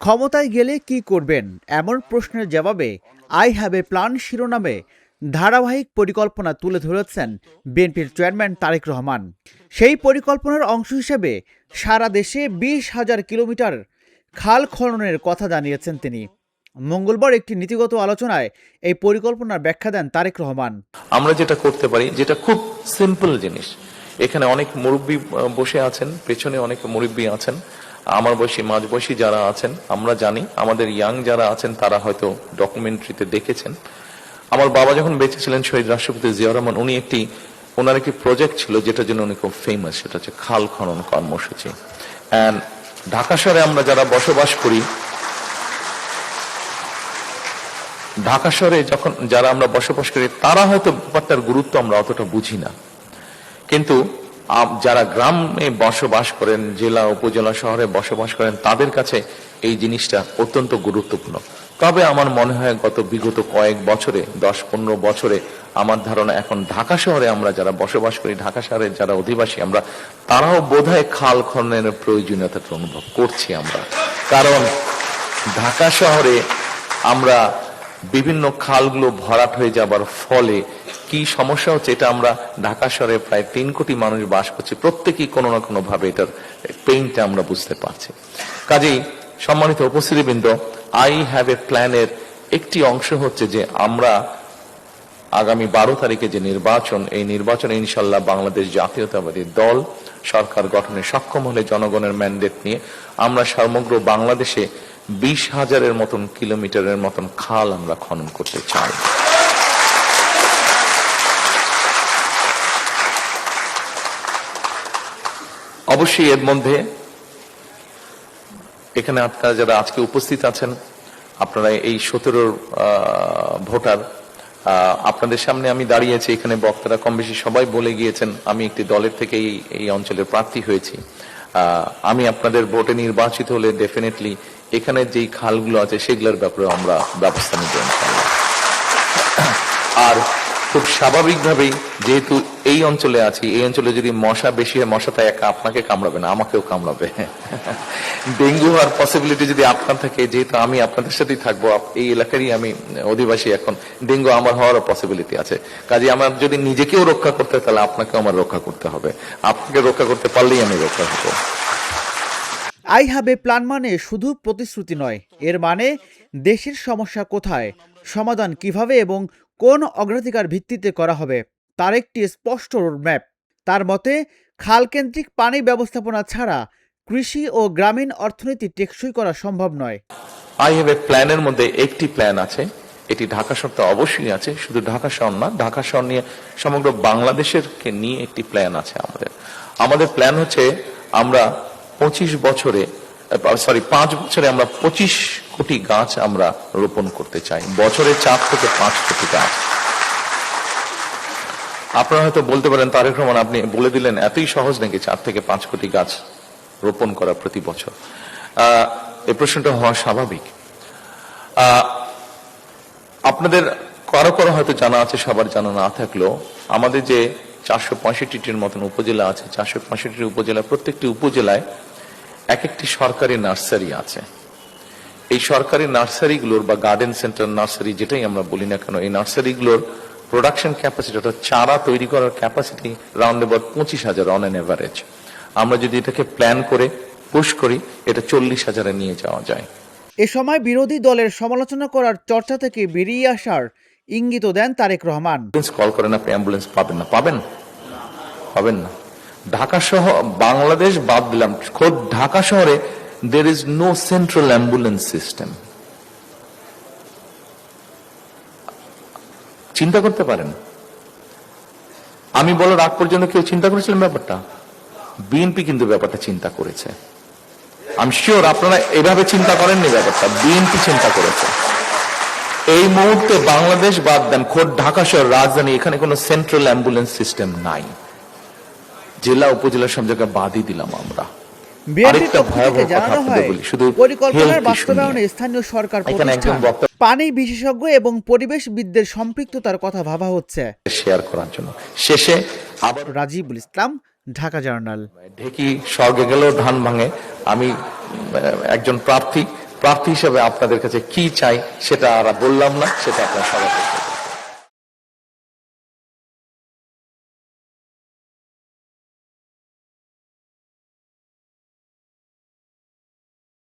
ক্ষমতায় গেলে কি করবেন এমন প্রশ্নের জবাবে আই হ্যাভ এ প্ল্যান শিরোনামে ধারাবাহিক পরিকল্পনা তুলে ধরেছেন বিএনপির চেয়ারম্যান তারেক রহমান। সেই পরিকল্পনার অংশ হিসেবে সারা দেশে 20,000 কিলোমিটার খাল খননের কথা জানিয়েছেন তিনি। মঙ্গলবার একটি নীতিগত আলোচনায় এই পরিকল্পনার ব্যাখ্যা দেন তারেক রহমান। আমরা যেটা করতে পারি, যেটা খুব সিম্পল জিনিস, এখানে অনেক মুরব্বী বসে আছেন, পেছনে অনেক মুরব্বী আছেন, আমার বয়সী মাঝ বয়সী যারা আছেন, আমরা জানি, আমাদের ইয়াং যারা আছেন তারা হয়তো ডকুমেন্টারিতে দেখেছেন। আমার বাবা যখন বেঁচে ছিলেন, শহীদ রাষ্ট্রপতি জিয়া রহমান, ওনার একটি প্রজেক্ট ছিল যেটার জন্য উনি খুব ফেমাস, সেটা হচ্ছে খাল খনন কর্মসূচি। এন্ড ঢাকা শহরে আমরা যারা বসবাস করি, ঢাকা শহরে যখন যারা আমরা বসবাস করি তারা হয়তো ব্যাপারটার গুরুত্ব আমরা অতটা বুঝি না, কিন্তু যারা গ্রামে বসবাস করেন, জেলা উপজেলা শহরে বসবাস করেন, তাদের কাছে এই জিনিসটা অত্যন্ত গুরুত্বপূর্ণ। তবে আমার মনে হয় বিগত কয়েক বছরে, 10-15 বছরে, আমার ধারণা এখন ঢাকা শহরে আমরা যারা বসবাস করি, ঢাকা শহরের যারা অধিবাসী আমরা, তারাও বোধহয় খাল খননের প্রয়োজনীয়তাটা অনুভব করছি আমরা। কারণ ঢাকা শহরে আমরা বিভিন্ন খালগুলো ভরাট হয়ে যাবার ফলে কি সমস্যা হচ্ছে, এটা আমরা ঢাকা শহরে প্রায় 3 কোটি মানুষ বাস করছি, প্রত্যেকেই কোনো না কোনো ভাবে এটার পেইনটা আমরা বুঝতে পারছি। কাজেই সম্মানিত উপস্থিতিবৃন্দ, আই হ্যাভ এ প্ল্যানের একটি অংশ হচ্ছে যে আমরা আগামী 12 তারিখে যে নির্বাচন, এই নির্বাচনে ইনশাল্লাহ বাংলাদেশ জাতীয়তাবাদী দল সরকার গঠনে সক্ষম হলে জনগণের ম্যান্ডেট নিয়ে আমরা সমগ্র বাংলাদেশে 20,000-এর মতন কিলোমিটারের মতন খাল আমরা খনন করতে চাই। অবশ্যই এর মধ্যে এখানে আপনারা যারা আজকে উপস্থিত আছেন, আপনারা এই 17 ভোটার, আপনাদের সামনে আমি দাঁড়িয়েছি, এখানে বক্তারা কম বেশি সবাই বলে গিয়েছেন আমি একটি দলের থেকে এই অঞ্চলের প্রার্থী হয়েছি। আমি আপনাদের ভোটে নির্বাচিত হলে ডেফিনেটলি এখানে যেই খালগুলো আছে সেগুলোর ব্যাপারে আমরা ব্যবস্থা নিব। আর খুব স্বাভাবিকভাবেই যেহেতু এই অঞ্চলে আছি, এই অঞ্চলে যদি মশা বেশি হয়, মশা তাই একা আপনাকে কামড়াবে না, আমাকেও কামড়াবে। ডেঙ্গু হওয়ার পসিবিলিটি যদি আপনার থাকে, যেহেতু আমি আপনাদের সাথেই থাকবো, এই এলাকারই আমি অধিবাসী, এখন ডেঙ্গু আমার হওয়ারও পসিবিলিটি আছে। কাজে আমার যদি নিজেকেও রক্ষা করতে হয়, তাহলে আপনাকেও আমার রক্ষা করতে হবে। আপনাকে রক্ষা করতে পারলেই আমি রক্ষা হব। আই হ্যাভ এ প্ল্যান মানে শুধু প্রতিশ্রুতি নয়, এর মানে দেশের সমস্যা কোথায়, সমাধান কিভাবে এবং কোন অগ্রাধিকার ভিত্তিতে করা হবে তার একটি স্পষ্ট রোডম্যাপ। তার মতে, খালকেন্দ্রিক পানি ব্যবস্থাপনা ছাড়া কৃষি ও গ্রামীণ অর্থনীতি টেকসই করা সম্ভব নয়। আই হ্যাভ এ প্ল্যানের মধ্যে একটি প্ল্যান আছে, এটি ঢাকা শহর তো অবশ্যই আছে, শুধু ঢাকা শহর না, ঢাকা শহর নিয়ে সমগ্র বাংলাদেশের নিয়ে একটি প্ল্যান আছে আমাদের প্ল্যান হচ্ছে আমরা 5 বছরে আমরা 25 কোটি গাছ আমরা রোপণ করতে চাই, বছরে 4 থেকে 5 কোটি গাছ। আপনারা হয়তো বলতে পারেন, তারেক রহমান আপনি বলে দিলেন, এতই সহজ নাকি 4 থেকে 5 কোটি গাছ রোপণ করা প্রতি বছর? এই প্রশ্নটা হওয়া স্বাভাবিক। আপনাদের কারো কারো হয়তো জানা আছে, সবার জানা না থাকলেও, আমাদের যে 465টির মতন উপজেলা আছে, 465টি উপজেলা, প্রত্যেকটি উপজেলায় এক একটি সরকারি নার্সারি আছে। এই সরকারি নার্সারিগুলোর বা গার্ডেন সেন্টার নার্সারি যেটাই আমরা বলি না কেন, এই নার্সারিগুলোর প্রোডাকশন ক্যাপাসিটি, অর্থাৎ চারা তৈরি করার capacity round about 25,000 on an average. আমরা যদি এটাকে প্ল্যান করে পুশ করি, এটা 40,000-এ নিয়ে যাওয়া যায়। এ সময় বিরোধী দলের সমালোচনা করার চর্চা থেকে বেরিয়ে আসার ইঙ্গিত দেন তারেক রহমান। কল করেন, আপনি অ্যাম্বুলেন্স পাবেন না, পাবেন না। ঢাকা শহর, বাংলাদেশ বাদ দিলাম, খোদ ঢাকা শহরে there is no central ambulance system। চিন্তা করতে পারেন, আমি বলার আগ পর্যন্ত কেউ চিন্তা করেছিলেন ব্যাপারটা? বিএনপি কিন্তু ব্যাপারটা চিন্তা করেছে। আমি শিওর আপনারা এভাবে চিন্তা করেননি ব্যাপারটা, বিএনপি চিন্তা করেছে। এই মুহূর্তে বাংলাদেশ বাদ দেন, খোদ ঢাকা শহর রাজধানী, এখানে কোনো সেন্ট্রাল অ্যাম্বুলেন্স সিস্টেম নাই। জেলা উপজেলা সব জায়গায় বাদই দিলাম আমরা। পরিকল্পনার বাস্তবায়নে স্থানীয় সরকার প্রতিষ্ঠান, পানি বিশেষজ্ঞ এবং পরিবেশবিদদের সম্পৃক্ততার কথা ভাবা হচ্ছে শেয়ার করার জন্য। শেষে আবার রাজীবুল ইসলাম, ঢাকা জার্নাল। ঢেকি স্বর্গে গেলেও ধান ভাঙে, আমি একজন প্রার্থী, প্রার্থী হিসেবে আপনাদের কাছে কি চাই সেটা আর বললাম না, সেটা আপনারা সবাই